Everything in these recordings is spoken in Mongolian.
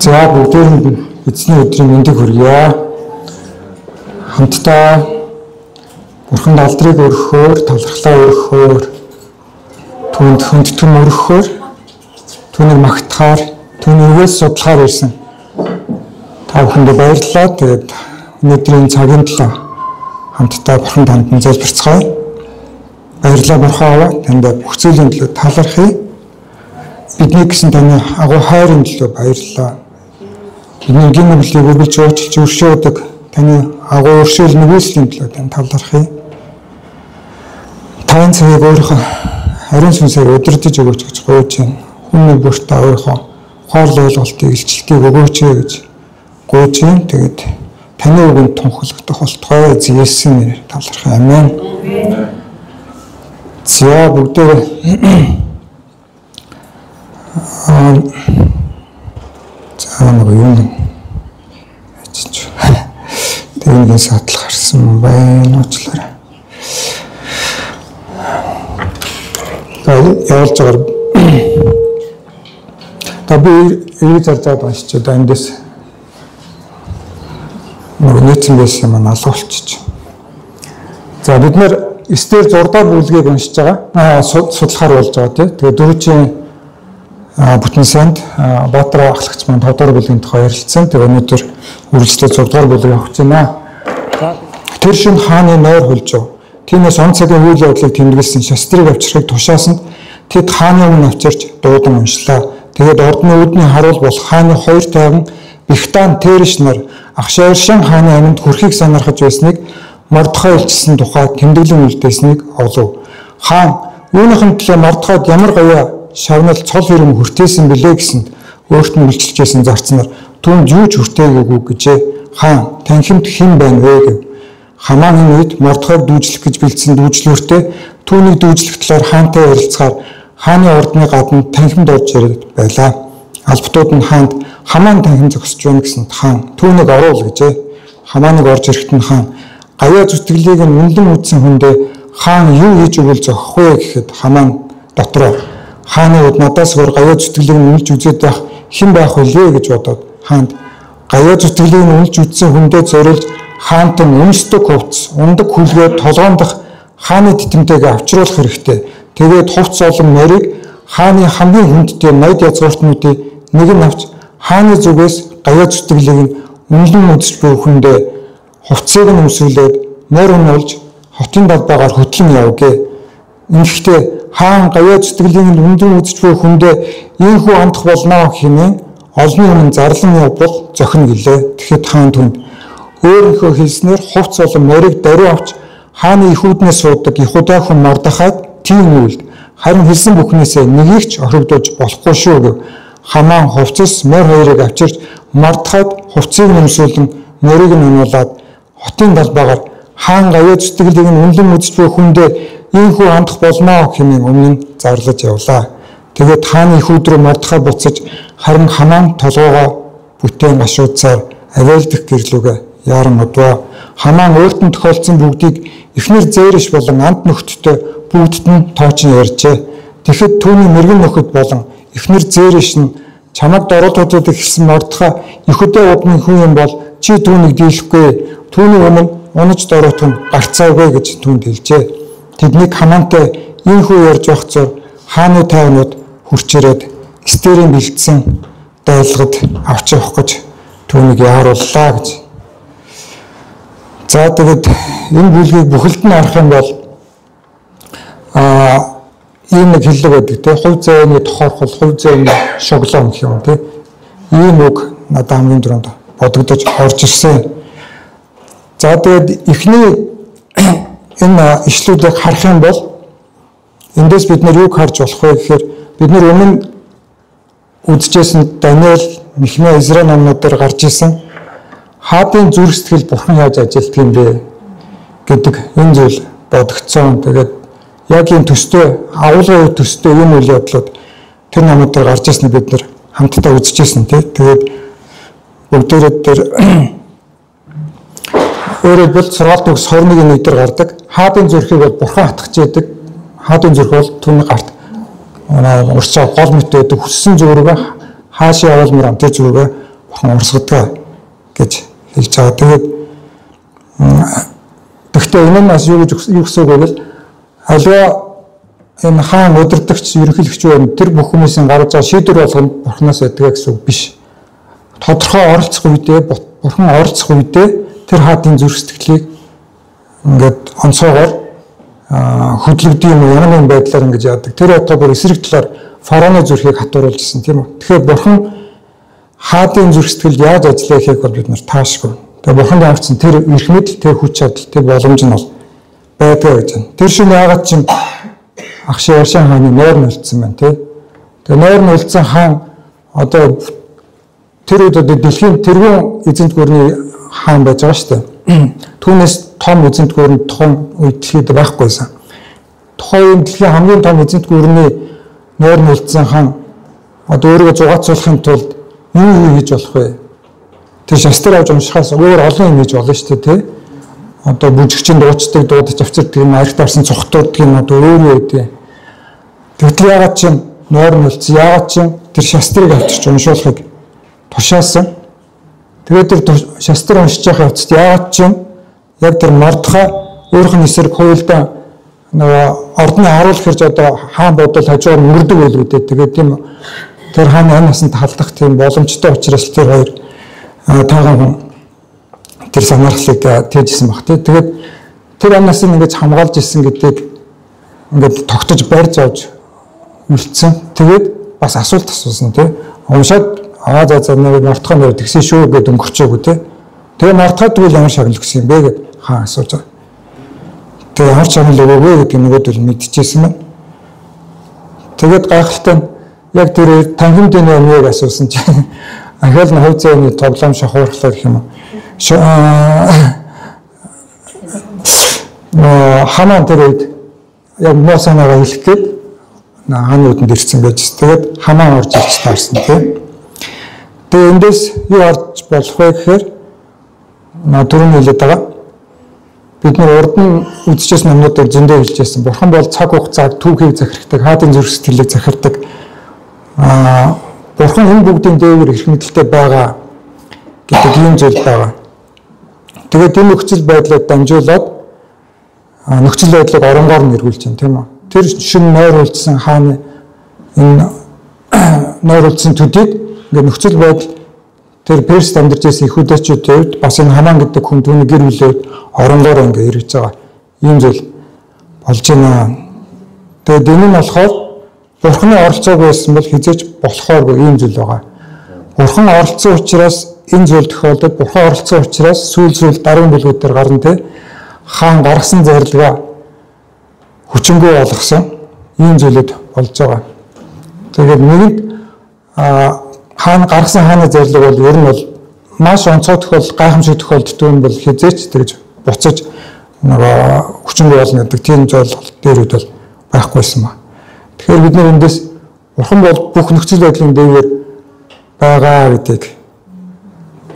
За бүгдээ эзний өдрийн мэндийг хүргье. Хамтдаа Бурханд алдрыг өргөхөөр, талархлаа өргөхөөр, түүнд хүндэтгэн өргөхөөр, түүнийг магтахаар, түүний үгээс судлахаар ирсэн. Та бүхэндээ баярлалаа. Тэгээд өнөөдрийн цагийн төлөө хамтдаа Бурханд хандан залбирцгаая. Баярлалаа Бурхан аваа, танд бүх зүйлийн төлөө талархъя. Бидний гэсэн таны агуу хайрын төлөө баярлалаа. Бидний гинэмлийг үргэлж уучлж өршөөдөг таны агуу өршөөл нэгүслийн төлөө тань талархъя. Тань цагийг өөрийнхөө ариун сүнсээр удирдах өгөөч гэж гуйж байна. Хүний бүрт өөрийнхөө ухаал ойлголтыг илчлэлтийг өгөөч гэж гуйж байна. Тэгээд таны үгэнд тунхаглагдах болтугай эзэн Есүсийн нэрээр талархъя. Амен. За бүгдээ за нэг юм ачиж тэгний садлах харсан байна уучлаарай. Явуулж байгаа. Та би эрэг зарцаад уншиж эндээс нэгэн байсан юм алуулчих. За бид нэр Эстер 6 дахь бүлгийг уншиж байгаа. Судлахаар болж байгаа тийм. Тэгээ дөрвийн бүтэн санд Баатар ахлагч манд 2 дахь бүлгийн тухай ярилцсан. Тэгээ өнөөдөр үргэлжлээд 6 дахь бүлэг явах гэж байна. Тэр шин хааны нойр хөлжөө. Тиймээс он цагийн үйл явдлыг тэмдэглэсэн шастрыг авчрахыг тушаасанд тэд хааны өмнө авчирч дуудан уншлаа. Тэгээд ордны үүдний харуул бол хааны 2 тайван Бигтан Тэрш нар Ахшаершин хааны аминд хүрэхийг санаархаж байсныг Мордхай илчилсэн тухай тэмдэглэн үлдээснийг олов. Хаан үүнийхэн төлөө Мордхайд ямар гавья шавнал цол хэрэм хүртээсэн бэлээ гэсэнд өөрт нь үлчилжсэн зарцнаар түүнд юу ч хүртээгээгүй гэжээ. Хаан танхимд хэн байна вэ гэв. Хамаан энэ үед Мордхайг дүүжлэх гэж бэлдсэн дүүжлүүртэй түүнийг дүүжлэх талаар хаантай ярилцахаар хааны ордны гадна танхимд орж ирээд байлаа. Албатууд нь хаанд Хамаан танхим зогсож байна гэсэнд хаан түүнийг оруул гэжээ. Хамааныг орж ирэхэд нь хаан гавья зүтгэлийг нь үнэлэн үзсэн хүндээ хаан юу хийж өгвөл зохих вэ гэхэд Хамаан дотроо хааны үед надаас өөр гавья зүтгэлийг нь үнэлж үзээд байх хэн байх вүлээ гэж бодоод хаанд гавья зүтгэлийг нь үнэлж үзсэн хүндээ зориулж хаантан өмсдөг хувцс, ундаг хүлгээд толгоондох хааны титэмтэйгээ авчруулах хэрэгтэй. Тэгээд хувцс олон морийг хааны хамгийн хүндтэй ноёд язгууртнуудыг нэг нь авч хааны зүгээс гавья зүтгэлийг нь үнэлэн үзэж буй хүндээ хувцсыг нь өмсүүлээд морь нь улж хотын далбаагаар хөтлөн явгээ. Ингэхдээ хаан гавья зүтгэлийг нь үнэлэн үзэж буй хүндээ ийхүү андах болно хэмээн олонний өмнө зарлан явбал зохино гэлээ. Тэгэхэд хаан түнд өөрийнхөө хэлснээр хувцс болон морийг даруй авч хааны ихүүднээс суудаг Ихудай хүн Мордхайд тийм үйлд харин хэлсэн бүхнээсээ нэгийг ч орхигдуулж болохгүй шүү гэв. Хамаан хувцас морь хоёрыг авчирч Мордхайд хувцсыг нэмсүүлэн морийг нь унуулад хотын далбаагаар хаан гавья зүтгэлийг нь үнэлэн үзэж буй хүндээ ийхүү андах болно хэмээн өмнө нь зарлаж явлаа. Тэгээд хааны ихүүд рүү Мордхай буцаж харин Хамаан толгоогоо бүтээн гашуудсаар авиалдах гэрлүүгээ яран удваа. Хамаан өөрт нь тохиолдсон бүгдийг эхнэр Зээриш болон амт нөхдөдтэй бүгдд нь тоочин ярьжээ. Тэгэхэд түүний мэрэгэн нөхөд болон эхнэр Зээриш нь чамайг доролтуудад ихсэн Мордхай Ихүдэ удмын хүн юм бол чи түүнийг дийлэхгүй. Түүний өмнө унаж дороотох нь гарцаагүй гэж түүнд хэлжээ. Тэднийг Хамаантай ийхүү ярьж байхцаар хааны тайвнууд хурч ирээд Эстерийн бэлдсэн дайлгад авч явах гэж түүнийг яарууллаа гэж. За тэгээд энэ бүлгийг бүхэлд нь харах юм бол ийм нэг хэллэг байдаг тийм хувь зээний тохиорхол, хувь зээний шоглон гэх юм тийм ийм үг надад хамгийн түрүүнд бодогдож орж ирсэн. За тэгээд эхний энэ ишлүүдийг харах юм бол эндээс бид нэр юг харж болох вэ гэхээр бид нэр өмнө үзчихсэн Даниэл, Михмэ, Изра номнуудаар гарч исэн хаадын зүрх сэтгэл Бурхан яаж ажилтдаг юм бэ гэдэг энэ зүйл бодогдсон. Тэгээд яг энэ төстэй агуулгын төстэй энэ үйл явдлууд тэр номуудаар гарч ирснийг бид нэр хамтдаа үзчихсэн тийм. Тэгээд бүгдээрээ тэр өөрөөр хэлбэл сургаалт төгс 21-ийн 1-ээр гардаг. Хаадын зүрхийг бол Бурхан хатгах гэдэг. Хаадын зүрх бол түүний гарт урьдчаа гол мэт байдаг хүссэн зүрхээ хаашаа явуулмаар амт зүрхээ бурхан урсгадаг гэж хэлж байгаа. Тэгээд тэгвэл энэ нь бас юу гэсэн үг вэ? Аливаа энэ хаан удирдагч ерөнхийлөгч байна тэр бүх хүмүүсийн гаргаж байгаа шийдвэр болгоно бурхнаас байдаг гэсэн үг биш. Тодорхой оролцох үедээ бурхан оролцох үедээ тэр хаадын зүрх сэтгэлийг ингээд онцгойгоор хөдөлгдөг юм ямар нэгэн байдлаар ингэж яадаг. Тэр одоо бүр эсрэг талаар фараоны зүрхийг хатууруулжсэн тийм үү. Тэгэхээр бурхан хаадын зүрх сэтгэлд яаж ажиллах гэхийг бол бид нар таашгүй. Тэгээ бурханд авчсан тэр эрх мэдэл, тэр хүч чадал, тэр боломж нь бол байдаг гэж байна. Тэр шиг яагаад ч юм ах шиг Оршин хааны нойр нөлдсөн байна тий. Тэгээ нойр нөлдсөн хаан одоо тэр үед одоо дэлхийн тэргүүн эзэнт гүрний хаан байж байгаа шүү дээ. Түүнээс том эзэнт гүрэн тухайн үед дэлхийд байхгүйсэн. Тухайн дэлхийн хамгийн том эзэнт гүрний нойр нөлдсөн хаан одоо өөрийгөө зугаацуулахын тулд юу хийж болох вэ? Тэр шастар авч уншихаас өөр олон юм хийж болно шүү дээ тий. Одоо бүжигчин дуучдаг, дуудаж авчирдаг юм, архит арсан цухтууддаг юм одоо өөр юу гэдэг. Тэгвэл яагаад ч нойр нөлдсөн, яагаад ч тэр шастрыг авчирч уншуулахыг тушаасан. Тэгээд тэр шастар уншиж байгаа явцад яагаад ч яг тэр Мордхай өөрийнх нь эсрэг хуйлдаа нөгөө ордны харуулах хэрж одоо хаан бодол хажуугаар мөрдөг байлгүй дээ. Тэгээд тийм тэр хааны амь насанд халдах тийм боломжтой учраас тэр хоёр таахан хүн тэр санаархлыг тээжсэн баг тий. Тэгээд тэр амь насыг ингэж хамгаалж ирсэн гэдгийг ингээд тогтож барьж авч үлдсэн. Тэгээд бас асуулт асуусан тий. Уншаад за нэг Мордхай нэр тэгсэн шүү гэд өнгөрчөөгүй тий. Тэгээ Мордхай тэгвэл ямар шагнал өгсөн юм бэ гэд хаан асууж байгаа. Тэгээ ямар шагнал өгөөгүй гэдэг нөгөөдөл мэдчихсэн байна. Тэгээд гайхалтай нь яг тэр танхимдын өмнөг асуусан чинь ахаал нь хувь зээний тоглоом шахуурхлаа гэх юм уу. Хамаан тэр үед яг муу санаагаа хэлэх гээд хааны үдэнд ирсэн байж. Тэгээд хамаан орж ирж таарсан тийм. Тэгээ эндээс юу орж болох вэ гэхээр түрүүний хэлээд байгаа. Бид нар урд нь үзчихсэн юмнуудаар зөндөө хэлжсэн. Бурхан бол цаг хугацааг түүхийг захирахдаг, хаадын зүрх сэтгэлийг захирахдаг. Бурхан энэ бүгдийн дээвэр эрх мэдэлтэй байгаа гэдэг ийм зүйл байгаа. Тэгээд энэ нөхцөл байдлыг дамжуулаад нөхцөл байдлыг оронгоор нь эргүүлж байна тийм үү. Тэр шин нойр үлдсэн хааны энэ нойр үлдсэн төдийг ингээд нөхцөл байдал тэр Перс амьдарч байсан Ихүдэчүүдийн хувьд бас энэ Хамаан гэдэг хүн түүний гэр бүлээд оронгоор ингээд эргэж байгаа ийм зүйл болж байна. Тэгээд энэ нь болохоор Бурханы оролцоог байсан бол хизээж болохооргүй ийм зүйл байгаа. Бурхан оролцсон учраас энэ зүйл тохиолдод Бурхан оролцсон учраас сүүл даруун бүлгүүд дээр гарна те хаан гаргасан зарилгаа хүчингүй болгосон ийм зүйлүүд болж байгаа. Тэгээд нэгэнд хаан гаргасан хааны зарилга бол ер нь бол маш онцгой тохиол гайхамшиг тохиолддог юм бол хизээч тэгж буцаж нөгөө хүчингүй болно гэдэг тийм зүйл дээрүүд бол байхгүйсэн ба. Тэгэхээр бид нар эндээс Бурхан бол бүх нөхцөл байдлын дээвэр байгаа гэдгийг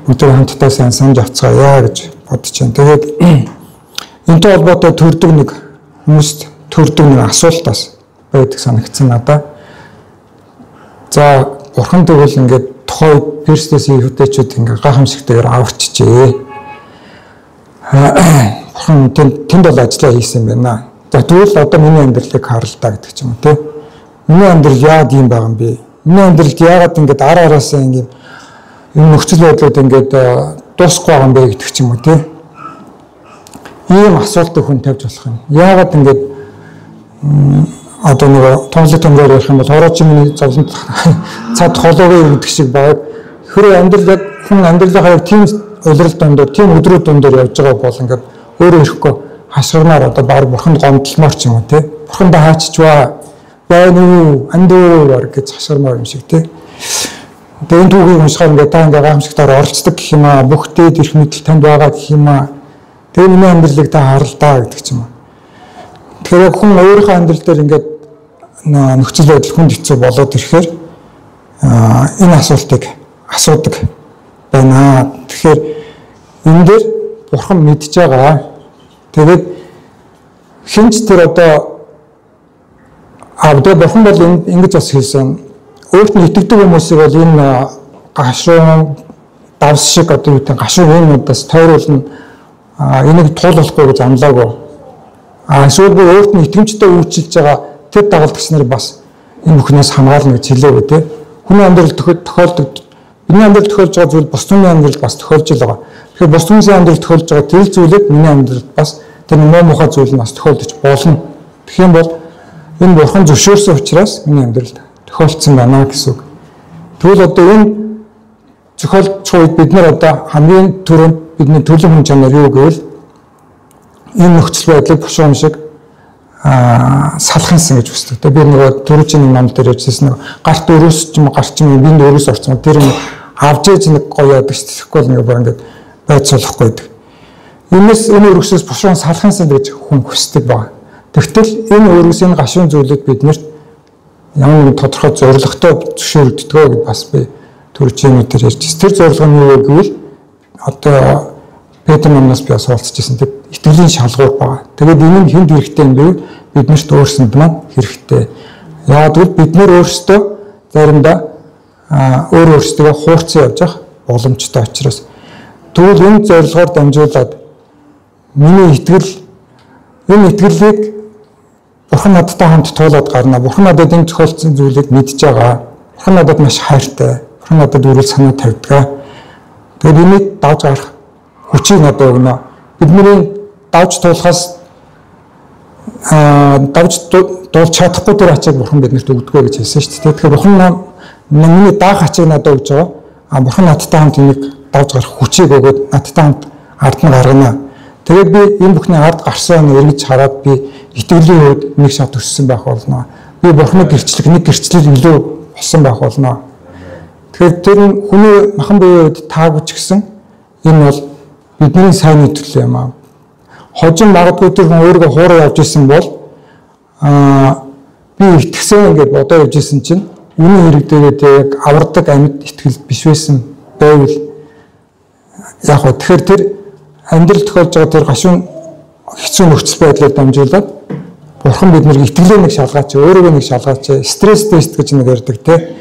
өнөөдөр хамтдаа сайн санаж авцгаая гэж бодож байна. Тэгээд энэтэй холбоотой төрдөг нэг хүмүүст төрдөг нэг асуулт бас байдаг санагдсан надад. За Бурхан тэгвэл ингээд тухай Персээс Ихүдэчүүд ингээд гайхамшигтайгаар аварчжээ. Бурхан тэнд бол ажиллаа хийсэн юм байна. За тэгвэл одоо миний амьдралыг харалтаа гэдэг ч юм уу тий. Миний амьдрал яагаад юм байгаа юм бэ? Миний амьдралд яагаад ингээд араасаа ингээд энэ нөхцөл байдлууд ингээд дуусахгүй байгаа юм бэ гэдэг ч юм уу тий. Ийм асуултыг хүн тавьж болох юм. Яагаад ингээд одоо нэг томлог томроор ярих юм бол хороочмын зовлонт цад холоогүй гэдэг шиг баг. Хэрвээ амьдрал яг хүн амьдралынхаа яг тийм улирал дондор, тийм өдрүүд дондор явж байгаа бол ингээд өөрөө ирэхгүй хашгирнаар одоо баг Бурханд гомдлмоор ч юм уу тий. Бурханд хааччваа байна уу андуур гэж хашгирмаар юм шиг тий. Тэгээ энэ түүхийг уншихаар ингээд та ингээд гайхамшигтайгаар оролцдог гэх юм аа. Бүх дээд эрх мэдэл танд байгаа гэх юм аа. Тэгээ миний амьдралыг та харалтаа гэдэг ч юм уу. Тэгэхээр хүн өөрийнхөө амьдрал дээр ингээд нөхцөл байдал хүнд хэцүү болоод ирэхээр энэ асуултыг асуудаг байна. Тэгэхээр энэ дээр Бурхан мэдж байгаа. Тэгээд хинч тэр одоо Бурхан бол ингэж бас хэлсэн. Өөрт нь итгэдэг хүмүүсийг бол энэ гашуун давс шиг одоо юу гэдэг гашуун юмудаас тойруулна энийг туулахгүй гэж амлаагүй. Эсвэл би өөрт нь итгэмжтэй үйлчилж байгаа тэр дагалдагч нар бас энэ бүхнээс хамгаална гэж хэлээгүй те. Хүний амьдрал тохиолддог миний амьдрал тохиолж байгаа зүйл бус хүний амьдрал бас тохиолж байгаа. Тэгэхээр бус хүмүүсийн амьдрал тохиолж байгаа тэр зүйлүүд миний амьдралд бас тэр муу мухай зүйл нь бас тохиолдож болно. Тэгэх юм бол энэ бурхан зөвшөөрсөн учраас миний амьдралд тохиолдсон байна гэсэн үг. Тэгвэл одоо энэ зохиолч үед бид нар одоо хамгийн түрүүнд бидний төлөв хүн чанар юу гэвэл энэ нөхцөл байдлыг бушуун шиг салахынсан гэж үздэг. Тэгээ би нөгөө түрүүчийн ном дээр ярьжсэн нэг гарт өрөөс ч юм гарч юм бинд өрөөс орсон. Тэр нь авж ээж нэг гоё яадаг ш. Тэгэхгүй нэг бүр ингээд байцуулахгүй байдаг. Энэс энэ өрөөсөөс бушуун салахынсан гэж хүн хүсдэг байна. Тэгтэл энэ өрөөс энэ гашуун зүйлүүд биднэрт ямар нэгэн тодорхой зорилготой зөвшөөрөгддгөө гэж бас би түрүүчийн дээр ярьжсэн. Тэр зорилго нь юу гэвэл одоо Петр номноос би асуулцажсэн тэр итгэлийн шалгуур байгаа. Тэгээд энэ нь хэнд хэрэгтэй юм бэ? Биднэрт өөрсөнд маань хэрэгтэй. Яагаад гэвэл бид нэр өөрсдөө заримдаа өөрсдөө хуурцсан явж явах боломжтой учраас. Тэгвэл энэ зорилгоор дамжуулаад миний энэ итгэлийг Бурхан надтай хамт туулаад гарна. Бурхан надад энэ зохиолцсон зүйлийг мэдж байгаа. Бурхан надад маш хайртай. Бурхан надад үрэл санаа тавьдаг. Тэгээд энийг давж гарах хүчийг надад өгнө. Бидний давж туулахаас давж дуулж чадахгүй тэр ачааг Бурхан биднэрт өгдөгөө гэж хэлсэн шүү дээ. Тэгэхээр Бурхан миний даах ачааг надад өгж байгаа. Бурхан надтай хамт энийг давж гарах хүчийг өгөөд надтай хамт ард нь гаргана. Тэгээд би энэ бүхний ард гарсан эргэж хараад би итгэлийн үед нэг шат өссөн байх болно. Би Бурханы нэг гэрчлэл илүү болсон байх болно. Тэгэхээр тэр хүний махан биеийн үед таагүй ч гэсэн энэ бол бидний сайнны төлөө юм аа. Хожим магадгүй тэр хүн өөрийгөө хуураа явж исэн бол би итгэсэн ингээд бодоо явж исэн чинь үүний хэрэг дээрээ яг авардаг амьд итгэл биш байсан байвал яг хөө тэгэхээр тэр амьдрал тохиолж байгаа тэр гашуун хэцүү нөхцөл байдлаар дамжуулаад Бурхан биднийг итгэлээ нэг шалгаач, өөрийгөө нэг шалгаач, стресс тест гэж нэг ярьдаг те.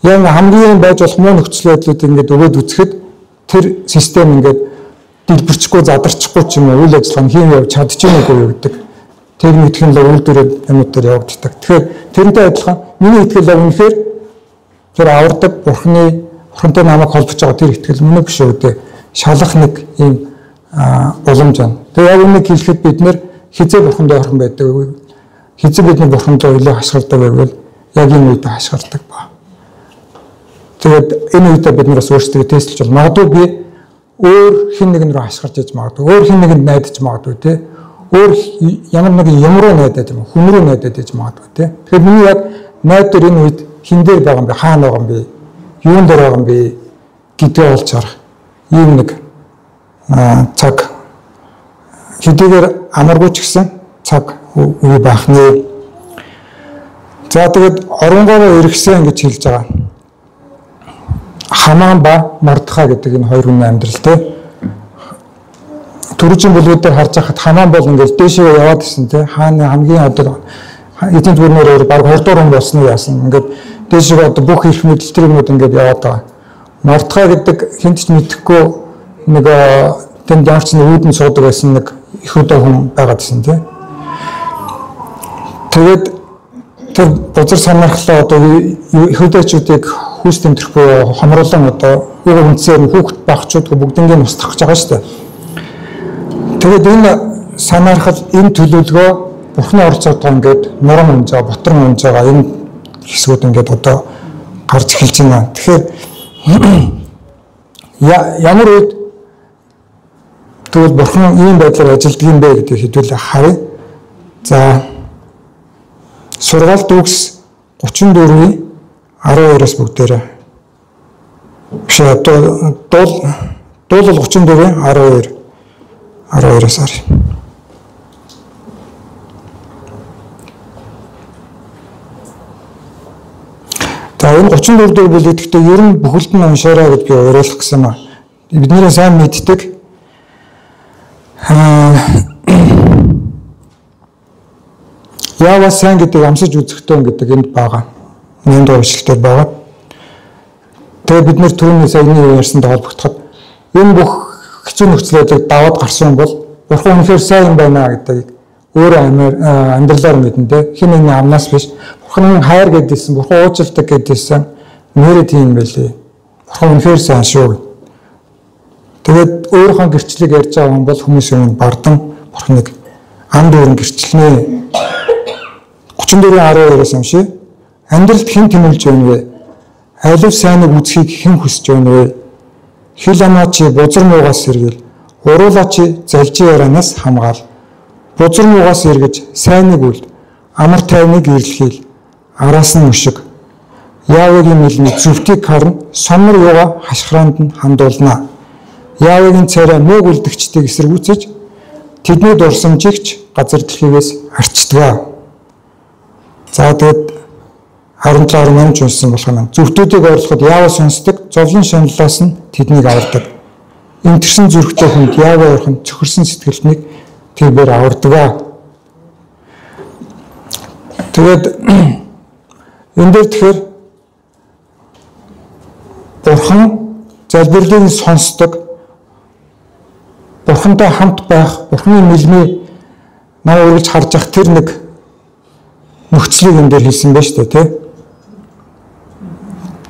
Яг хамгийн байж болох муу нөхцөл байдлууд ингээд өгөөд үзэхэд тэр систем ингээд дэлбэрчихгүй, задарчихгүй ч юм уу үйл ажиллагаа хийм явж чадчихгүй юу гэдэг. Техник технологи үйлдвэрүүд юмудаар явагддаг. Тэгэхээр тэрнтэй адилхан миний итгэл үнэхээр тэр авардаг Бурхантай намайг холбож байгаа тэр итгэл мөн биш үү дээ. Шалах нэг ийм уламж байна. Тэгээ яг үнийг хэлэхэд бид нэр хизээ Бурханд ойрхон байдаг вэ? Хизээ бидний Бурхандаа илүү хашгирдаг байвал яг энэ үед хашгирдаг ба. Тэгээд энэ үедээ бид нараас өөрсдөө тестэлж бол магадгүй би өөр хэн нэгэн рүү хашгирч иж магадгүй, өөр хэн нэгэнд найдаж магадгүй те. Өөр ямар нэгэн юм руу найдаж юм, хүн рүү найдаж иж магадгүй те. Тэгэхээр миний яг найд дээр энэ үед хэн дээр байгаа юм бэ? Хаана байгаа юм бэ? Юунд дээр байгаа юм бэ? гэдгээ олж харах. Ийм нэг цаг хэдийгээр амаргүй ч гэсэн цаг үе байх нэ. За тэгээд оронгороо иргсэн гэж хэлж байгаа. Хамаан ба Мордехай гэдэг энэ хоёр хүний амьдрал те. Түрүүчийн бүлгүүдээр харж байхад Хамаан бол ингээд дээшээ яваад ирсэн те. Хааны хамгийн одоо эзэн зүрнээр баг хурдууран болсноо яасан. Ингээд дээшээ одоо бүх их мэдлэлтэрнүүд ингээд яваад байгаа. Мордехай гэдэг хинт ч мэдэхгүй нэг тэнд ямарч нэг үүдэн суудаг байсан нэг их өдөө хүн байгаад ирсэн те. Тэгээд тэр бузар санаархлаа одоо их өдөөчүүдийг хүүс тэмдэхгүй хомруулан одоо юу үнцээр хүүхэд багчуудгүй бүгднийг устгах гэж байгаа шүү дээ. Тэгээд энэ санаархал энэ төлөвлөгөө Бурхны оролцоотойгоо ингээд нурам унж байгаа, ботрон унж байгаа энэ хэсгүүд ингээд одоо гарч эхэлж байна. Тэгэхээр ямар үед тэгвэл Бурхан ийм байдлаар ажилтдаг юм бэ гэдэг хэдүүлээ харъя. За сургаалт үгс 34-ийн 12-оос бүгдээрээ биш дуулал 34-ийн 12-оос харъя. За энэ 34 дээр бүлэг гэхдээ ер нь бүхэлд нь уншаарай гэж би уриалах гэсэн юм. Бидний сайн мэддэг Яваа сайн гэдэг амсаж үзэхтэн гэдэг энд байгаа. Нэнд уушилтээр байгаа. Тэгээ бид нэр түрүүний саяны ярьсантай холбогдоход энэ бүх хэцүү нөхцөлөд даваад гарсан бол бурхан үнэхээр сайн юм байна гэдгийг өөрөө амьдралаар мэднэ те. Хин нэгний амнаас биш. Бурхан хайр гэдээсэн, бурхан уучлалдаг гэдээсэн нэрээ тийм байлээ. Бурхан үнэхээр сайн шүү. Тэгээд өөрийнхөө гэрчлэлийг ярьж байгаа хүн бол хүмүүсийн өмнө бардан бурханыг ам дүүрэн гэрчлэнэ. 34:12-аас уншия. Амьдралд хэн тэмүүлж байна вэ? Алив сайныг үзхийг хэн хүсэж байна вэ? Хил амаа чи бузар муугаас сэргийл. Уруулаа чи залжин ярианаас хамгаал. Бузар муугаас эргэж сайныг үлд. Амар тайвныг ирлхийл. Араас нь мөшиг. Яавгийн мэлний зүвтийг харна. Сомор юугаа хашхраанд нь хандуулна. Яавгийн царай мууг үлдэгчдийг эсэргүүцэж тэдний дурсамжигч газар дэлхийгээс арчдаг. За тэгээд 17-18 уншсан болох юм. Зүвтүүдийг ойлгоход яава сонсдог, зовлон шаналлаас нь тэднийг авардаг. Имтэрсэн зүрхтэй хүнд яава орхон цөхөрсөн сэтгэлтнийг тэрээр авардаг. Тэгээд энэ дээр тэгэхээр бурхан залбирлыг сонсдог, бурхантай хамт байх, бурханы мэлмээ наа үргэлж харж ах тэр нэг нөхцөлийг энэ дээр хэлсэн байна шүү дээ, тий.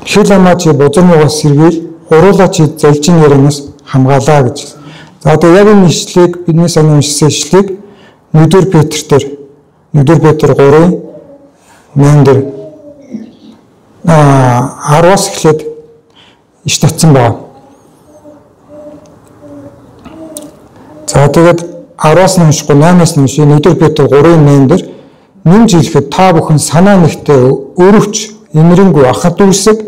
Хил амаа чи бузар муугаас сэргийл, уруулаа чи залжин ярианаас хамгаалаа гэж. За одоо яг энэ ишлэгийг бидний санаа уншсан ишлэгийг 1-р Петр дээр 1-р Петр 3:8 дээр 10-аас эхлээд иш татсан байна. За тэгээд 10-аас нь уншихгүй 8-аас нь уншия. 1-р Петр 3:8 дээр нэмж хэлэхэд та бүхэн санаа нэгтэй өрөвч, эмрэнгүй, ахад үсэг,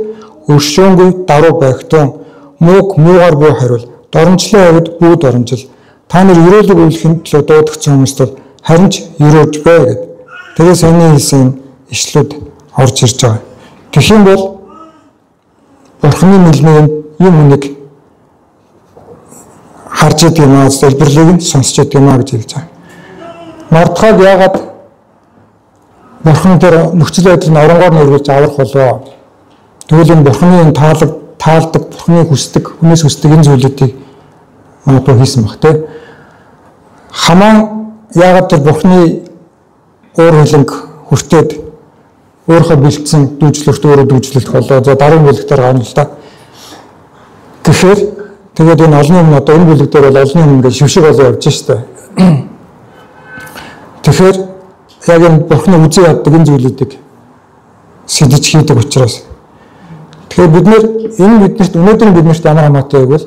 өршөөнгүй, даруй байгтун, мууг муугаар буу хариул, доромжлын авид бүү доромжил. Та нар ерөөлөг үйлхэнд төлөө дуудагдсан хүмүүст бол харин ч ерөөж бай гэд. Тэгээ саяны хэлсэн ишлүүд орж ирж байгаа. Тэгэх юм бол бурханы мэлмийн юм нэг харж идэг юм аа, залбирлыг нь сонсч идэг юм аа гэж хэлж байгаа. Мартахад яагаад бурхан тэр нөхцөл байдлыг оронгоор нэрвэж аврах болоо. Тэгвэл энэ бурханы энэ таалдаг, бурханы хүсдэг, хүмүүс хүсдэг энэ зүйлүүдийг магадгүй хийсэн баг те. Хамаан яагаад тэр бурханы уур хилэнг хүртээд өөрийнхөө бэлдсэн дүүжлэлт өөрөө дүүжлэлт болоо. За даруй бүлэгтэр гарна л та. Тэгэхээр тэгээд энэ олон юм одоо энэ бүлэг дээр бол олон юм ингээд шившиг болоо явж штэ. Тэгэхээр яг энэ бурханы үзий яддаг энэ зүйлүүдийг сэдэж хийдэг учраас. Тэгэхээр бид нэр энэ биднэрт өнөөдөр биднэрт ямар хамаатай байвал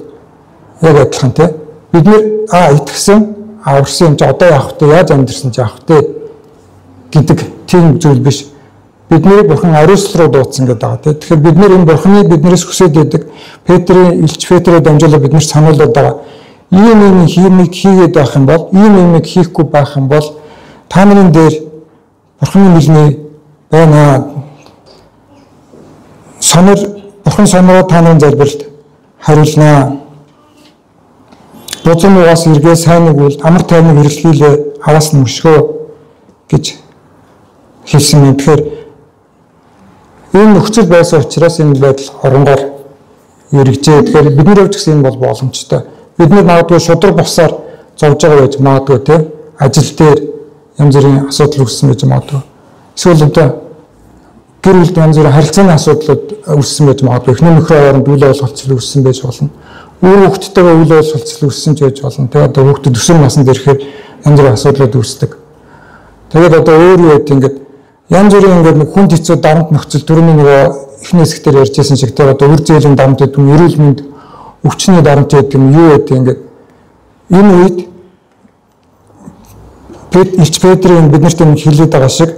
яг адилхан те. Бид нэр итгэсэн аварсан юм чи одоо яах вэ? Яаж амьдэрсэн чи яах вэ гэдэг тийм зүйл биш. Бидний бурхан ариуслал руу дуудсан гэдэг байгаа тийм. Тэгэхээр бид нэр энэ бурханы биднээс хүсэж байдаг Петрийн Илч Петрээр дамжуулаад биднэрт сануулад байгаа. Ийм хиймийг хийгээд байх юм бол, ийм хийхгүй байх юм бол та нарын дээр бурханы мэлмээ байна. Бурхан сонироо та нарын залбиралд хариулнаа. Бузар муугаас эргээ сайныг үл, амар тайвныг хэрэглүүлээ, араас нь мөшгөө гэж хэлсэн юм. Тэгэхээр энэ нөхцөл байсан учраас энэ байдал оронгоор эргэжээ. Тэгэхээр бидний хувьд гэсэн энэ бол боломжтой. Бид нар магадгүй шудраг босоор зовж байгаа байж магадгүй тийм. Ажил дээр янз бүрийн асуудал үүссэн байж магадгүй. Эсвэл одоо гэр бүлд янз бүрийн харилцааны асуудлууд үүссэн байж магадгүй. Эхнэр нөхрөө хооронд үйл ойлголцол үүссэн байж болно. Өөр хүүхдтэйгээ үйл ойлголцол үүссэн ч байж болно. Тэгээд одоо хүүхдэд өсвөр наснд ирэхээр янз бүрийн асуудлууд үүсдэг. Тэгээд одоо өөр юу гэдэг ингээд янз бүрийн ингээд нэг хүнд хэцүү дарамт нөхцөл түрүүний нөгөө эхний хэсгээр ярьжсэн шиг тэгээд одоо үр зээлийн дарамт гэдэг юм, эрүүл мэнд өвчний дарамт гэдэг юм юу гэдэг ингээд энэ үед Илч Петрийн биднэрт хэлээд байгаа шиг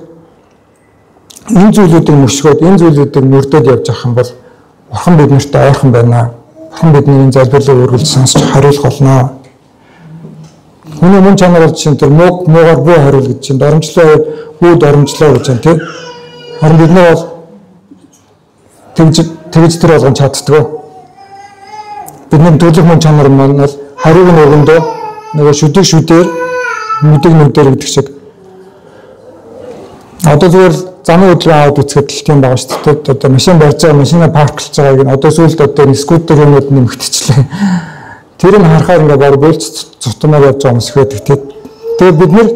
энэ зүйлүүдийг мөшгөөд энэ зүйлүүдийг мөрдөд явж авах юм бол бурхан биднэрт ойрхон байна. Бурхан бидний залбирлыг үргэлж сонсч хариулах болно. Хүний мөн чанар бол чинь тэр муугаар бүү хариул гэж чинь доромжлоо бүү доромжлоо гэж байна тийм. Харин бид нар бол тэгж тэр болгон чаддгүй. Бидний төлөв мөн чанар маань бол хариуг нь өгөндөө нөгөө шүдэг шүдээр нүдэг нүдээр гэдэг шиг. Одоо зүгээр замын хөдөлгөөн аваад үзэхэд л тийм байгаа шүү дээ. Одоо машин барьж байгаа, машинаа парклж байгааг нь одоо сүүлд одоо скутер юмуд нэмэгдчихлээ. Тэрийг харахаар ингээ баг бөлж цутмаар явж байгаа хүмүүс ихэд. Тэгээд бид нэр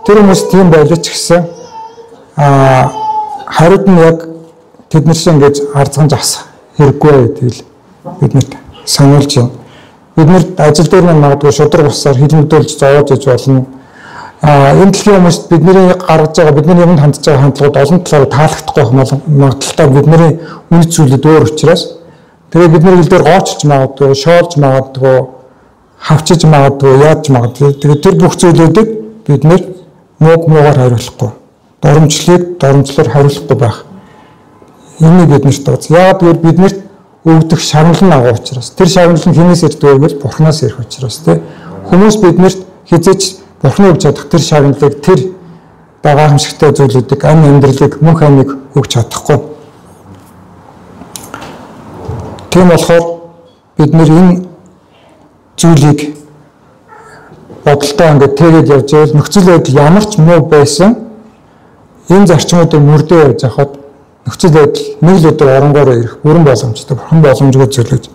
тэр хүмүүс тийм байлж гэсэн хариуд нь яг тэд нар шиг ингэж арзганж ас хэрэггүй гэдгийг бид нэр сануулж байна. Бид нэр ажил дээр нь магадгүй шудраг усаар хилмигдүүлж зовоож иж болно. Энэ дэлхийн хүмүүст бидний гаргаж байгаа бидний юмд хандж байгаа хандлагууд олон талаар таалагдахгүй магадaltaй бидний үнэт зүйлүүд өөр учраас тэгээд бидний хил дээр гоочж магадгүй, шоолж магадгүй, хавчиж магадгүй, яаж магадгүй. Тэгээд тэр бүх зүйлүүдийг бид нэр муугаар хариулахгүй, доромжлоор хариулахгүй байх. Энийг бид нарт тооц. Яагаад гэвэл биднэрт өгдөх шагнал нь агуу учраас. Тэр шагнал нь хинээс ирдэг вэ? Бурханаас ирэх учраас тий. Хүмүүс биднэрт хизээч Бурхны өгч чадах тэр шагналыг, тэр гайхамшигтай зүйлүүдийг, амь амьдралыг, мөнх амийг өгч чадахгүй. Тийм болохоор бид нэр энэ зүйлийг бодолтой ингээд тэгээд явж байвал нөхцөл байдал ямар ч муу байсан энэ зарчмуудыг мөрдөө явж хахад нөхцөл байдал нэг л өдөр оронгоор ирэх бүрэн боломжтой, бурхан боломжгүй зүйлүүд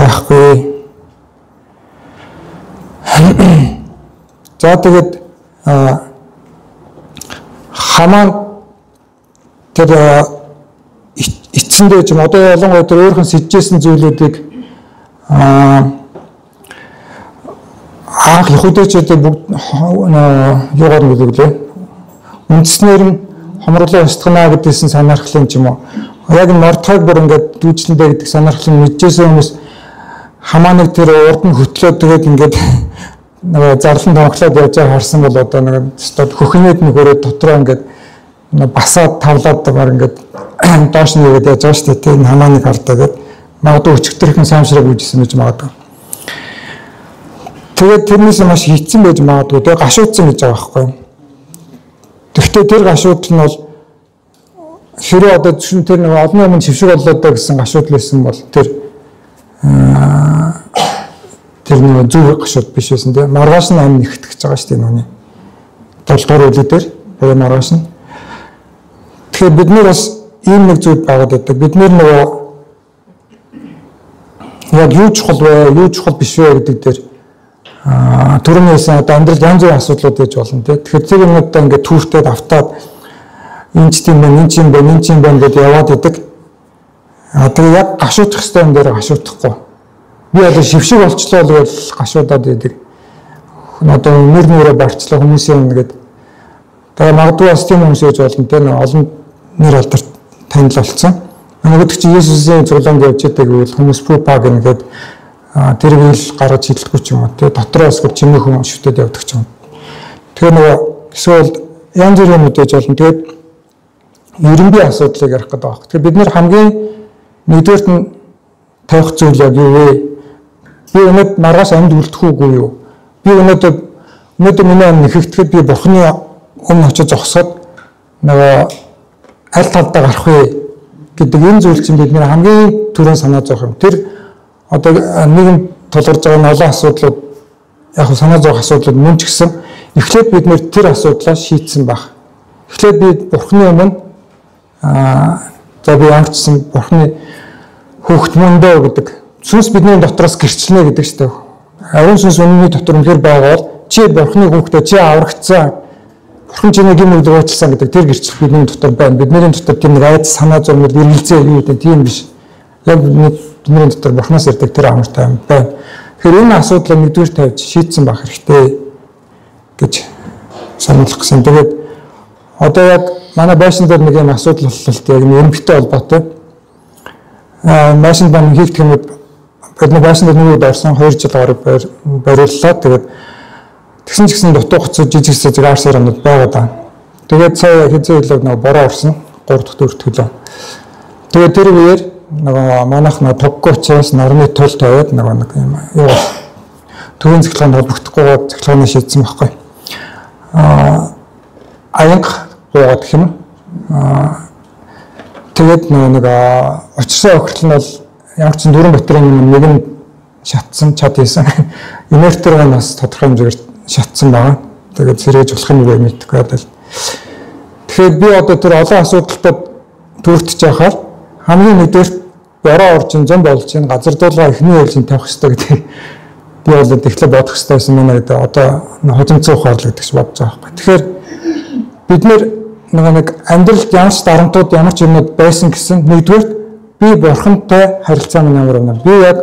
байхгүй. За тэгээд хамаа тэр эцсэндээ ч юм одоо ялангуяа тэр өөрхөн сэжжсэн зүйлүүдийг анх Яхудичуудыг бүгд юугаар нүлэглээ. Үндснээр нь хомрлоо устгана гэдгийгсэн санаархлын ч юм уу. Яг нь Мордхайг бүр ингээд дүүжлэндээ гэдэг санаархлын мэдчихсэн хүмүүс хамааныг тэр урд нь хөтлөөд тэгээд ингээд нэг зарлан тонхлоод явж байгаа харсан бол одоо нэг хөхнээд нэг өрөө дотроо ингээд басаад тавлаад баг ингээд доош нь яваад яаж байгаа шүү дээ. Тэр хамааныг хардаа гэдэг магадгүй өчигдөрхөн самшраг үүжсэн гэж магадгүй. Тэгээд тэрнээс маш хийцэн байж магадгүй. Тэгээд гашуудсан гэж байгаа байхгүй. Гэхдээ тэр гашууд нь бол хэрэг одоо тэр нэг олон юмд шившиг боллоо даа гэсэн гашууд л байсан бол тэр нэг зөв гашууд биш байсан тийм. Маргааш нь амин нэгтгэж байгаа шүү дээ нүуний. 7 дугаар үлээ дээр буюу маргааш нь. Тэгэхээр бид нэр бас ийм нэг зүйл байгаад байдаг. Бид нэр нөгөө яг юу чухал вэ, юу чухал биш вэ гэдэг дээр түрүүнээс одоо амьдрал янз бүрийн асуудлууд байж болно тийм. Тэгэхээр тэр юмудаа ингээд түүртээд автаад энэ ч тийм байна, энэ ч юм байна, энэ ч юм байна гэдээ яваад идэг. Тэгээ яг гашуудах хэвээр юм дээр гашуудахгүй. Би одоо шившиг болчлоо л гашуудаад идэг. Одоо нэр нүрээ барьчлаа хүмүүсийн ингээд. Тэгээ магадгүй бас тийм хүмүүс байж болно тийм. Олон нэр алдар танил болсон. Нөгөөдөг чи Есүсийн цуглаанд явж байдаг гэвэл хүмүүс пропаг ингээд тэр хэл гаргаж хилдэггүй ч юм уу тий дотроос гэр чимээхэн шүтээд явдаг ч юм. Тэгээ нөгөө эсвэл янз бүрийн юм үдэж болно. Тэгээд ерөнхий асуудлыг ярих гэдэг байна. Тэгэхээр бид нэр хамгийн нэгдүгээрт нь тавих зүйл яг юу вэ? Би өнөөдөр маргааш амьд үлдэх үгүй юу? Би өнөөдөр миний ам нэхэгдэхэд би Бурхны өмнө очиж зогсоод нөгөө аль талдаа гарах вэ гэдэг энэ зүйл чинь бид нэр хамгийн түрүүнд санаа зовх юм. Тэр одоо нийгэм тулгарч байгаа нь олон асуудлууд яг санаа зовх асуудлууд мөн ч гэсэн эхлээд бид нэр тэр асуудлаа шийдсэн баг. Эхлээд би Бурхны өмнө за би ангичсан Бурхны хүүхэд мөндөө гэдэг сүнс бидний дотроос гэрчлэнэ гэдэг шүү дээ. Ариун сүнс үнний дотор үнээр байгаа бол чи Бурхны хүүхдээ чи аврагдсан. Бурхан чиний гин нүдээр уучлсан гэдэг тэр гэрчлэл бидний дотор байна. Бидний дотор тийм нэг айц санаа зовмод эргэлзээ юу гэдэг тийм биш. Яг бидний дотор Бурханаас ирдэг тэр амар тайван байна. Тэгэхээр энэ асуудлыг нэгдүгээр тавьж шийдсэн байх хэрэгтэй гэж сануулах гэсэн. Тэгээд одоо яг манай байшин дээр нэг юм асуудал боллоо л яг нэрмэгтэй холбоотой. Байшин бан хийх гэмэд бид нэг байшин дээр нүуд орсон 2 жил гаруй бариуллаа. Тэгээд тэгсэн ч гэсэн дутуу гоцоо жижиг зэрэг арсаар амд байгаа даа. Тэгээд сая хэзээ хэлээд нэг бороо орсон 3 дахь 4 төлөө. Тэгээд тэр үеэр нөгөө манайх нэг тоггоочоос нарны тул тавиад нэг юм юу төвийн цэглэнд холбогдохгүйгээр цэглэгээ шийдсэн байхгүй. Аянга гоогаад гэх юм. Тэгээд нэг учирсан охирол нь бол ямар ч дөрвөн батарын нэг нь шатсан чад хийсэн. Инвертер нь бас тодорхой хэмжээгээр шатсан байгаа. Тэгээд сэрэж болох юм уу мэдхгүй байдаг. Тэгэхээр би одоо тэр олон асуудалтай төрөлдөж байхаар хамгийн нэгдүгээр бороо орж зам болж энэ газар дуулгаа эхний ээлжинд тавих хэрэгтэй гэдэг би бол тэгэхээр бодох хэрэгтэй байсан юм аа. Одоо хожимцоо ухаарлаа гэж бодож байгаа байхгүй. Тэгэхээр бид нэг амьдралд ямар ч дарамтууд ямар ч юмуд байсан гэсэн нэгдүгээр би бурхантай харилцаа минь ямар байна. Би яг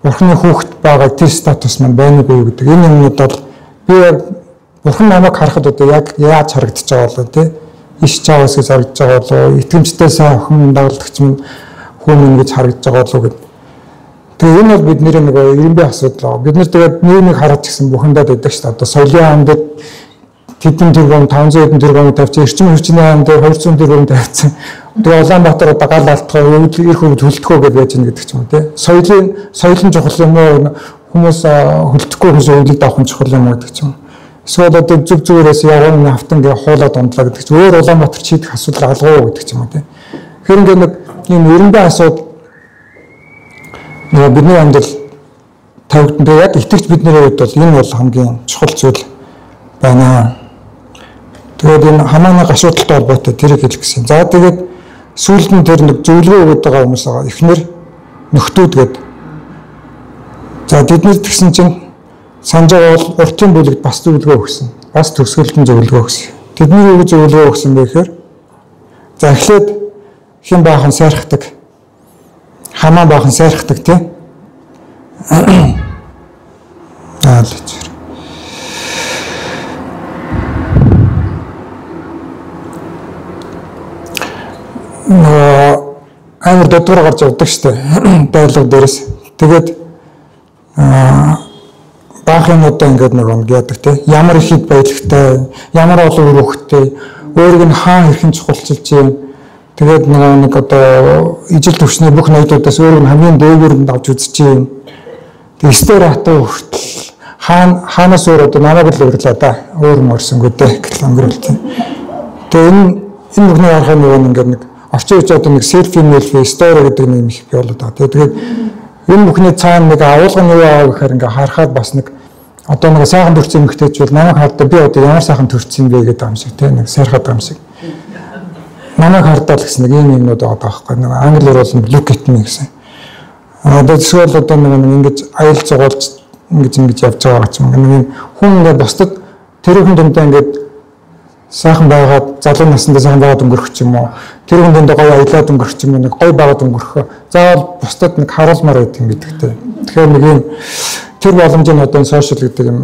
бурханы хүүхэд байгаа тэр статус маань байна уу гэдэг. Энэ юмнууд бол би яг бурхан намайг харахад одоо яг яаж харагдаж байгаа болоо тий. Иш чаавас гэж харагдаж байгаа болоо. Итгэмжтэй сайн охин дагалдагч минь хүн ингэж харагдаж байгаа болоо гэдэг. Тэгээ энэ бол бидний нэг ерөнхий асуудал. Бид нар тэгээд нэг хараад гисэн бүхэндээ байдаг шүү дээ. Одоо соёлын амдад тэдэн тэрбум 500 хэдэн тэрбум тавьчих, эрчим хүчний амдад 200 тэрбум тавьсан. Тэгээ Улаанбаатар одоо гал алтгаа ирэх үед хөлтгөө гэж байж байгаа гэдэг ч юм уу тий. Соёлын чухал юм уу хүмүүс хөлтөхгүй хүмүүс өвлөд авах нь чухал юм уу гэдэг ч юм уу. Эсвэл одоо зүг зүгээрээс явган автан гээ хуулаад ундлаа гэдэг чинь өөр Улаанбаатар шийдэх асуудал алгаа гэдэг ч юм уу тий. Тэгэхээр ингээд нэг юм ерөнхий асуудал бидний амьдрал тавигдсан. Яг итгэж бидний хувьд бол энэ бол хамгийн чухал зүйл байна. Тэгээд энэ хамааны гашуудалтай холбоотой тэрийг хэлэх гэсэн. За тэгээд сүүлд нь тэр нэг зөвлөгөө өгöd байгаа хүмүүс байгаа. Эхнэр нөхдүүд гэдэг. За тэднэр тэгсэн чинь санаж байгаа бол уртын бүлэгт бас зөвлөгөө өгсөн. Бас төгсгөлтөн зөвлөгөө өгсөн. Тэдний юу зөвлөгөө өгсөн бэ гэхээр за эхлээд хэн баахан сайрхдаг. Хамаа баахан сайрхдаг тийм. Аалж. Амар додгор гарч явдаг штэ. Дайлаг дээрээс. Тэгээд баахан одоо ингээд нэг яадаг те. Ямар их хэд баялагтай, ямар олон өрөөхтэй, өөрийг нь хаан хэрхэн чухалчилж юм. Тэгээд нэг одоо ижил төвчний бүх ноёдуудаас өөрийг нь хамгийн дээгүүрэнд авч үзэж юм. Тэгээд стер хатаа хүртэл хаанаас өөр одоо намайг л өрлөө да. Өөр морсонгүй дээ гэх өнгөрөлт. Тэгээд энэ бүхний харахад ингээд нэг орчин үеч одоо нэг селфи мэлфи стори гэдэг нэг юм их болоод байгаа. Тэгээд энэ бүхний цаана нэг агуулгын юу аа гэхээр ингээ харахад бас нэг одоо нэг сайхан төрсөн эмэгтэйч бол намайг хардаа би одоо ямар сайхан төрсөн бэ гэдэг юм шиг тийм нэг сайрхаад юм шиг. Намайг хардаа л гэсэн нэг юм юмнууд байгаа байхгүй. Нэг англиар бол look at me гэсэн. Одоо эсвэл одоо нэг ингэж аял зугаалж ингэж явж байгаа ч юм. Нэг хүн ингээ бусдад тэр хүн дундаа ингээд сайхан байгаад залуу насндаа сайхан байгаад өнгөрөх ч юм уу. Тэр хүн дундаа гоё аялаад өнгөрөх ч юм уу. Нэг гоё байгаад өнгөрөх. Заавал бусдад нэг харуулмаар байдаг юм гэдэгтэй. Тэгэхээр нэг юм тэр боломжийг одоо сошиал гэдэг юм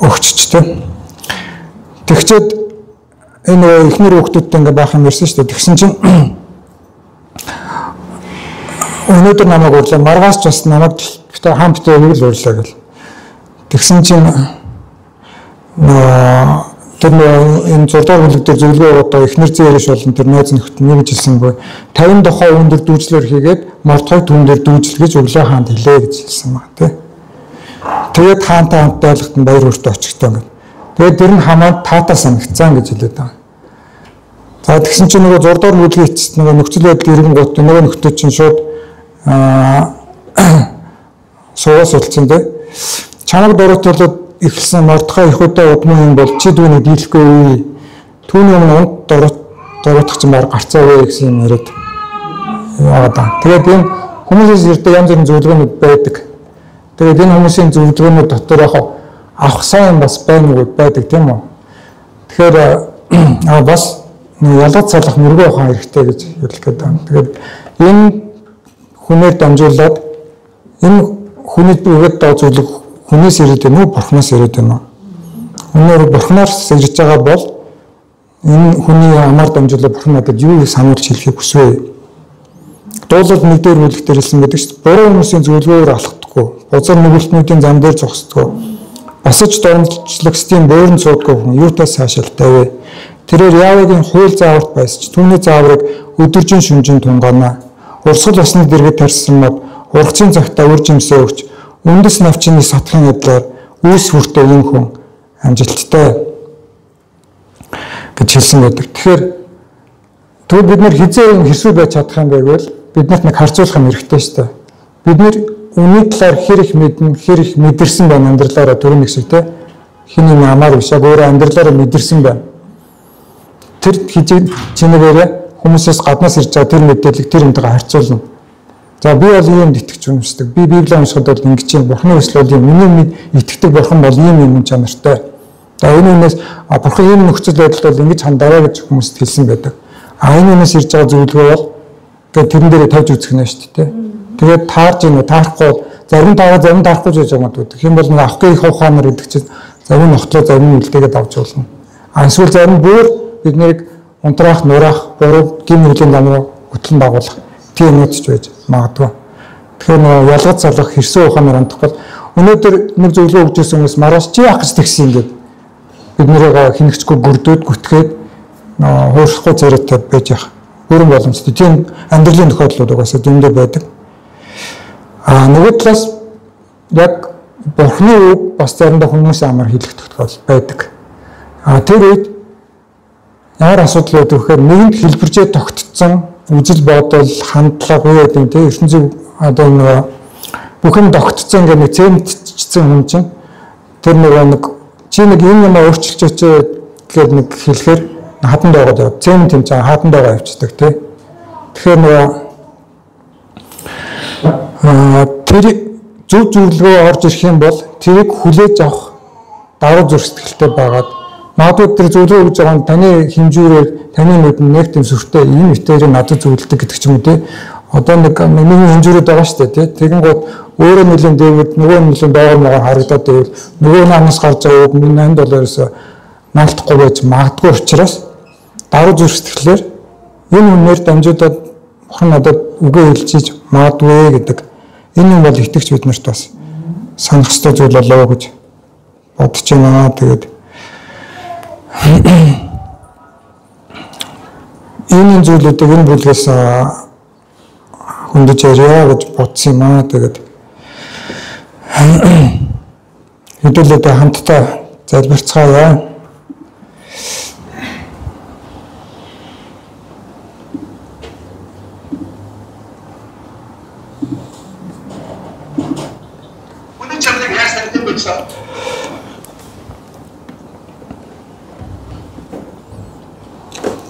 өгчч тийм. Тэгчээд энэ эхнэр хүүхдүүдтэй ингээ байх юм ярьсан шүү дээ. Тэгсэн чинь өнөөдөр намайг уурлаа. Маргааш ч бас намайг хамтдаа юу л уурлаа гэл. Тэгсэн чинь тэр энэ 6 дахь бүлэг дээр зөвлөгөө одоо эхнэр зээрш болон тэр нөөц нөхд нь гэж хэлсэнгүй 50 дохой өндөр дүүжлэр хийгээд мордхой түн дээр дүүжл гэж өглөө хаанд хэлээ гэж хэлсэн байна тий. Тэгээд хаантай хамт байлгахад нь баяр хүртэ очихтой юм. Тэгээд тэр нь хамаанд таатаа санагцсан гэж хэлээд байгаа. За тэгсэн чинь нөгөө 6 дахь бүлгийн эцэст нөгөө нөхцөл байдал иргэн гот нөгөө нөхдөд чинь шууд суугаас улцсан тий. Чамаг дуртуулаад эхэлсэн мордхой их удаа удмын юм бол чи түүнийг дийлэхгүй үе. Түүний өмнө дуруудах чинь баг гарцаа вэ гэсэн юм яриад яваа. Тэгээд энэ хүмүүсээс ирдэг янз бүрийн зөвлөгөөнүүд байдаг. Тэгээд энэ хүмүүсийн зөвлөгөөнүүд дотор яг авах сайн бас байна уу байдаг тийм үү. Тэгэхээр бас ялгаж салах мөргөө ухаан хэрэгтэй гэж хэлэх гээд байна. Тэгээд энэ хүнээр дамжуулаад энэ хүний үгээд доо зөвлөх хүнээс ирээд байна уу, бурхнаас ирээд байна уу? Өнөөдөр бурхнаас ирж байгаа бол энэ хүний амар дамжуулаад бурхан надад юу сануулж хэлхийг хүсвэ? Дуулал 1 дээр бүлэг дээр хэлсэн байдаг шүү дээ. Буруу хүмүүсийн зөвлөгөөр алхдаггүй. Бузар нүгэлтнүүдийн зам дээр зогсдгоо. Босож дормжлогсдын бөөрн суудгүй хүн юутай сайшаалтай вэ? Тэрээр Яавагийн хууль зааварт байсч түүний зааврыг өдөржин шүнжин тунгаана. Урсгал усны дэргэд тарьсан мод ургацын цагтаа үр жимсээ өгч үндэс навчны сатхын ядлаар үүс хүртээ юм хүн амжилттай гэж хэлсэн байдаг. Тэгэхээр тэгвэл бид нэр хизээ хэрсүү байж чадах юм байвал биднэрт нэг харьцуулах юм хэрэгтэй шүү дээ. Бид нэр үнийн талаар хэр их мэднэ, хэр их мэдэрсэн байна амьдралаараа төрөн нэг шиг те. Хин юм амаар биш яг өөрөө амьдралаараа мэдэрсэн байна. тэр хичээнээрээ хүмүүсээс гаднаас ирж байгаа тэр мэдээллийг тэр юмтайгаа харьцуулна. За би бол иймд итгэж үнэмшдэг. Би Библийг уншихад бол ингэж юм. Бурхны хүсэл бол юм. Миний итгэдэг бурхан бол ийм чанартай. За энэ үнээс бурхан ийм нөхцөл байдалд бол ингэж хандаарай гэж хүмүүст хэлсэн байдаг. Энэ үнээс ирж байгаа зөвлөгөө бол тэгээд тэрэн дээрээ тавьж үзэх нь шүү дээ. Тэгээд таарж ийн үү, таарахгүй зарим таарахгүй гэж байгаа юм. Тэгэх юм бол нэг авахгүй их ухаанаар гэдэг чинь зарим нохтлоо зарим үлдээгээд авч болно. Эсвэл зарим бүр биднийг унтраах, нураах, буруу гин нүлийн дамруу хөтлөн дагуулах тийм юмуд ч байж магадгүй. Тэгэхээр нөгөө ялгаж залгах хэрсэн ухаанаар хандахгүй өнөөдөр нэг зөвлөгөө өгч ирсэн хүмүүс маргааш чи яах гэж тэгсэн ингээд бид нэрээ хинэгчгүй гөрдөөд гүтгээд хууршихгүй царайтай байж явах бүрэн боломжтой. Тийм амьдралын тохиолдлууд угаасаа зөндөө байдаг. Нөгөө талаас яг Бурхны үг бас заримдаа хүмүүсийн амар хэлэх тохиолдол байдаг. Тэр үед ямар асуудал байдаг вэхээр нэгэнд хэлбэржээ тогтцсон үжил бодол, хандлага уу гэдэг тийм ертөнцийн одоо нэг бүхэн тогтцсон гэх нэг цементчсэн хүн чинь тэр нэг чи нэг юм өөрчилж өчөө гэдэг нэг хэлэхээр хатанд байгаад яваад цемент юм чам хатанд байгаа явцдаг тийм. Тэгэхээр тэр зөв зөвлөгөө орж ирэх юм бол тэрийг хүлээж авах даруй зүрх сэтгэлтэй байгаад магадгүй тэр зөвлөгөө өгж байгаа нь таны хэмжүүрээр таны нүдэн нэг тийм сүртэй ийм итээр надад зөвлөдөг гэдэг ч юм уу тий. Одоо нэг хэмжүүрээд байгаа шүү дээ тий. Тэгэн гот өөрөө нэлийн дээгүүр нөгөө нэлийн доогоор харагдаад байвал нөгөө наанаас гарч байгаа үг $8 наалтахгүй байж магадгүй учраас даруй зүрх сэтгэлээр энэ үнээр дамжуулаад бурхан надад үгээ хэлж магадгүй гэдэг энэ юм бол итгэж бид нарт бас санах ёстой зүйл болоо гэж бодож байна. Тэгээд энэ зүйлүүдийг энэ бүлгээс хөндөж яриа гэж бодсон юм аа. Тэгээд хэдүүлээд хамтдаа залбирцгаая.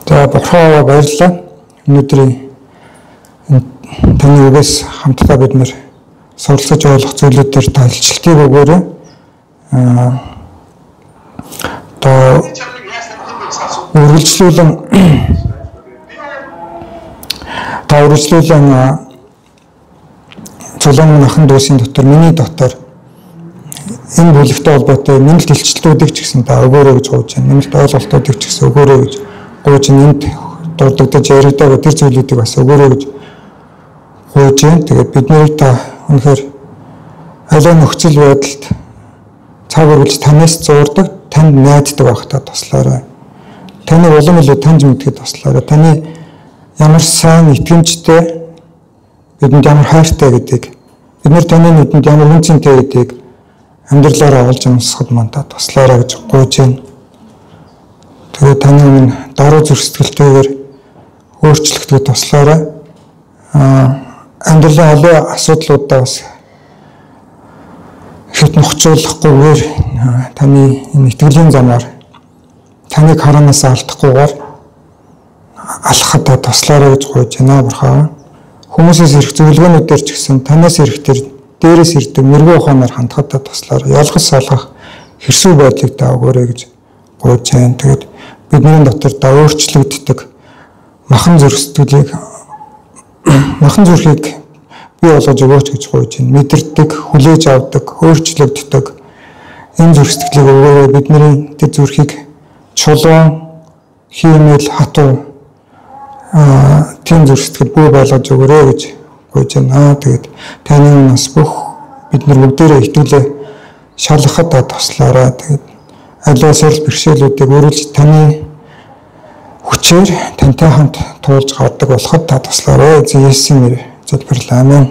За бурхаа баярлалаа. Өнөөдрийн таны үгээс хамтдаа бид нэр суралцаж ойлгох зүйлүүд төр талчлтыг өгөөрэй. Үргэлжлүүлэн Цоломон ахын дүүсийн дотор миний дотор энэ бүлэгтэй холбоотой нэмэлт илчлэлүүдийг ч гэсэн та өгөөрэй гэж гуйж байна. Нэмэлт ойлголтуудыг ч гэсэн өгөөрэй гэж гуйж энд дурддагдаж яриадаг тэр зүйлүүдийг бас өгөөрэй гэж гуйж байна. Тэгээд бид нарыг та үнэхээр аливаа нөхцөл байдалд цаг үргэлж танаас зуурдаг, танд найддаг байхад туслаарай. Таны улам илүү таньж мэдхэд туслаарай. Таны ямар сайн итгэмжтэй, бидэнд ямар хайртай гэдгийг, бид нар таны нүдэнд ямар үнцэнтэй гэдгийг амьдралаараа олж амсахад мандаа туслаарай гэж гуйж байна. Тэгээд таны өмнө даруй зүрх сэтгэлтэйгээр өөрчлөгдөж туслаарай. Амьдралын олон асуудлуудаа бас хэд нухацуулахгүйгээр таны энэ итгэлийн замаар таныг хараанаас алдахгүйгээр алхахад туслаарай гэж гуйж байна бурхан. Хүмүүсээс ирэх зөвлөгөөнүүдээр ч гэсэн танаас ирэх тэр дээрээс ирдэг мэрэгэн ухаанаар хандхад туслаарай. Ялгаж салгах хэрсүү байдлыг та өгөөрэй гэж гуйж байна. Тэгээд бидний дотор та өөрчлөгддөг махан зүрх сэтгэлийг махан зүрхийг бий болгож өгөөч гэж гуйж байна. Мэдэрдэг, хүлээж авдаг, өөрчлөгддөг энэ зүрх сэтгэлийг өгөөрэй. Бидний тэр зүрхийг чулуун, хиймэл, хатуу тийм зүрх сэтгэл бий болгож өгөөрэй гэж гуйж байна. Тэгээд таны нас бүх бид нар бүгдээрээ итгэлээ шалгахад туслаарай. Тэгээд аливаа сорил бэрхшээлүүдийг үргэлж таны хүчээр тантай хамт туулж гардаг болоход та туслаарай. Есүсийн нэрээр залбирлаа. Амен.